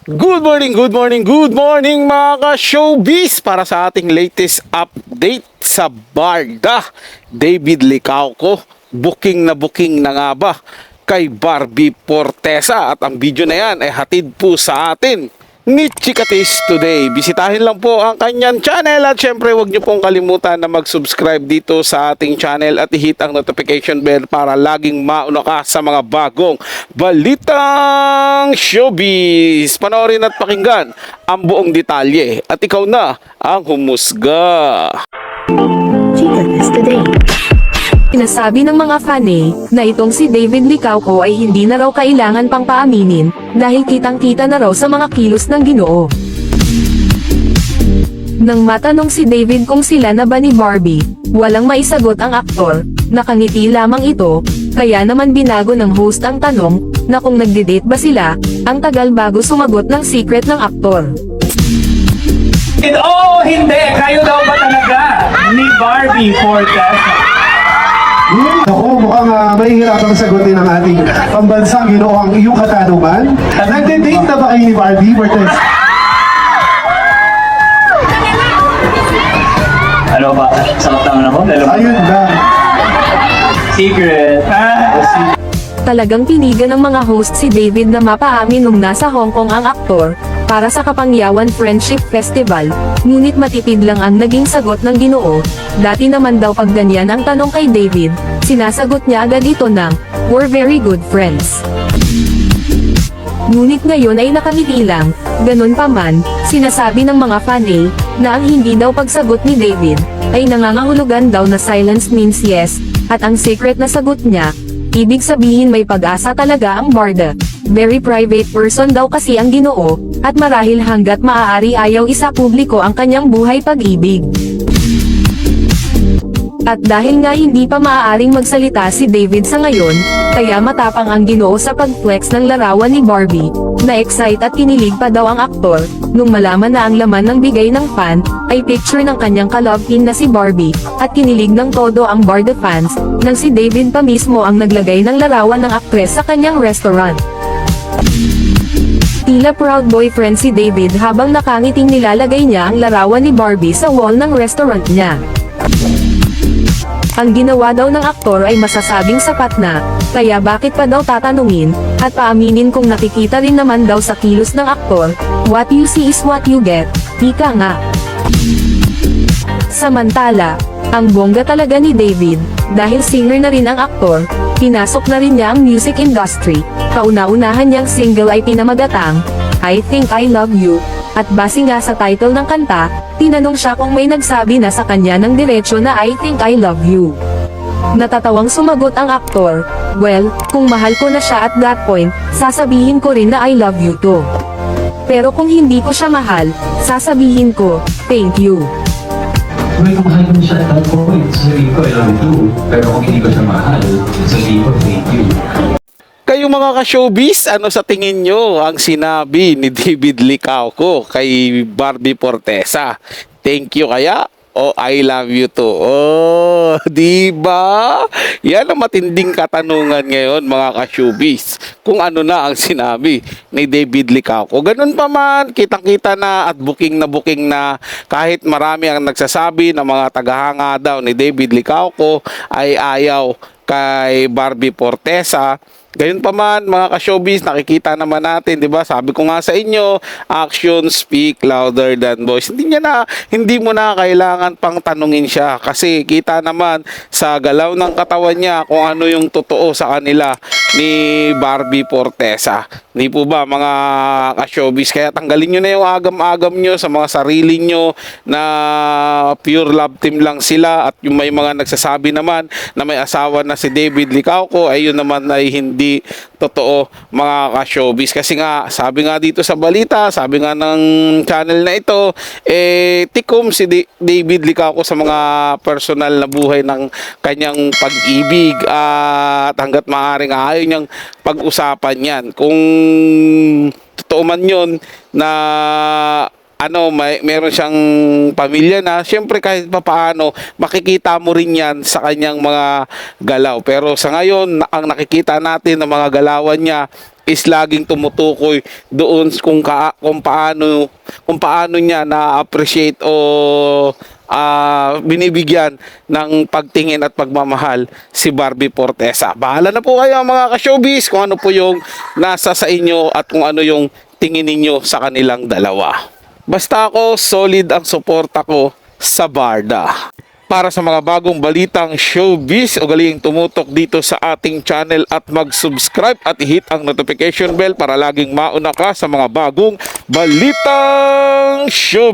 Good morning, good morning mga ka-showbiz para sa ating latest update sa Barda. David Licauco, booking na nga ba kay Barbie Fortesa at ang video na yan ay hatid po sa atin ni Chikatis Today. Bisitahin lang po ang kanyang channel at syempre huwag niyo pong kalimutan na mag-subscribe dito sa ating channel at i-hit ang notification bell para laging mauna ka sa mga bagong balitang showbiz. Panoorin at pakinggan ang buong detalye at ikaw na ang humusga. Chikatis Today. Sinasabi ng mga fanay na itong si David Licauco ay hindi na raw kailangan pang paaminin dahil kitang-kita na raw sa mga kilos ng Ginoo. Nang matanong si David kung sila na ba ni Barbie, walang maisagot ang aktor, nakangiti lamang ito, kaya naman binago ng host ang tanong na kung nagde-date ba sila, ang tagal bago sumagot ng secret ng aktor. Oo, hindi. Kayo daw ba talaga ni Barbie Fortesa? Ako, mukhang mahihirapang sagutin ang ating pambansang Ginoo ang iyong katanungan. Nagde-date na ba kayo ni Barbie Fortesa? Ano ba? Sakot naman ako. Ayun na. Secret. Talagang pinigan ng mga host si David na mapaamin nung nasa Hong Kong ang aktor, para sa Kapangyawan Friendship Festival, ngunit matipid lang ang naging sagot ng Ginoo. Dati naman daw pag ganyan ang tanong kay David, sinasagot niya agad ito ng, "We're very good friends." Ngunit ngayon ay nakangiti lang, ganun pa man, sinasabi ng mga fanay, na ang hindi daw pagsagot ni David, ay nangangahulugan daw na silence means yes, at ang secret na sagot niya, ibig sabihin may pag-asa talaga ang Barda. Very private person daw kasi ang Ginoo, at marahil hanggat maaari ayaw isa publiko ang kanyang buhay pag-ibig. At dahil nga hindi pa maaaring magsalita si David sa ngayon, kaya matapang ang Ginoo sa pag-flex ng larawan ni Barbie. Na-excite at kinilig pa daw ang aktor, nung malaman na ang laman ng bigay ng fan, ay picture ng kanyang ka-love-in na si Barbie, at kinilig ng todo ang Barda fans, nang si David pa mismo ang naglagay ng larawan ng aktres sa kanyang restaurant. Tila proud boyfriend si David habang nakangiting nilalagay niya ang larawan ni Barbie sa wall ng restaurant niya. Ang ginawa daw ng aktor ay masasabing sapat na, kaya bakit pa daw tatanungin, at paaminin kung nakikita rin naman daw sa kilos ng aktor, what you see is what you get, ika nga. Samantala, ang bongga talaga ni David, dahil singer na rin ang aktor, pinasok na rin niya ang music industry, kauna-unahan niyang single ay pinamagatang, I Think I Love You, at base nga sa title ng kanta, tinanong siya kung may nagsabi na sa kanya ng diretsyo na I Think I Love You. Natatawang sumagot ang aktor, well, kung mahal ko na siya at that point, sasabihin ko rin na I love you too. Pero kung hindi ko siya mahal, sasabihin ko, thank you. Kung mahal ko siya at that point, sasabihin ko, I love you too. Pero kung hindi ko siya mahal, sasabihin ko, thank you. Kayo mga ka-showbiz, ano sa tingin nyo ang sinabi ni David Licauco kay Barbie Fortesa? Thank you kaya? O I love you too? Oh, di ba? Yan ang matinding katanungan ngayon mga ka-showbiz. Kung ano na ang sinabi ni David Licauco. Ganun pa man, kitang-kita na at booking na kahit marami ang nagsasabi na mga tagahanga daw ni David Licauco ay ayaw kay Barbie Fortesa. Gayun pa man mga ka-showbiz, nakikita naman natin, 'di ba? Sabi ko nga sa inyo, action speak louder than voice. Hindi mo na kailangan pang tanungin siya kasi kita naman sa galaw ng katawan niya kung ano yung totoo sa kanila ni Barbie Fortesa. Hindi po ba mga ka-showbiz? Kaya tanggalin nyo na yung agam-agam nyo sa mga sarili nyo na pure love team lang sila at yung may mga nagsasabi naman na may asawa na si David Licauco ay yun naman ay hindi totoo mga ka-showbiz. Kasi nga, sabi nga dito sa balita, sabi nga ng channel na ito, tikom si David Licauco sa mga personal na buhay ng kanyang pag-ibig at hanggat maaaring ayaw niyang pag-usapan yan. Kung totoo man yun na meron siyang pamilya na, syempre kahit papaano makikita mo rin yan sa kanyang mga galaw. Pero sa ngayon, ang nakikita natin ng mga galawan niya is laging tumutukoy doon kung paano niya na-appreciate o binibigyan ng pagtingin at pagmamahal si Barbie Fortesa. Bahala na po kayo mga ka-showbiz kung ano po yung nasa sa inyo at kung ano yung tingin ninyo sa kanilang dalawa. Basta ako, solid ang suporta ko sa Barda. Para sa mga bagong balitang showbiz, ugaling tumutok dito sa ating channel at mag-subscribe at i-hit ang notification bell para laging mauna ka sa mga bagong balitang showbiz.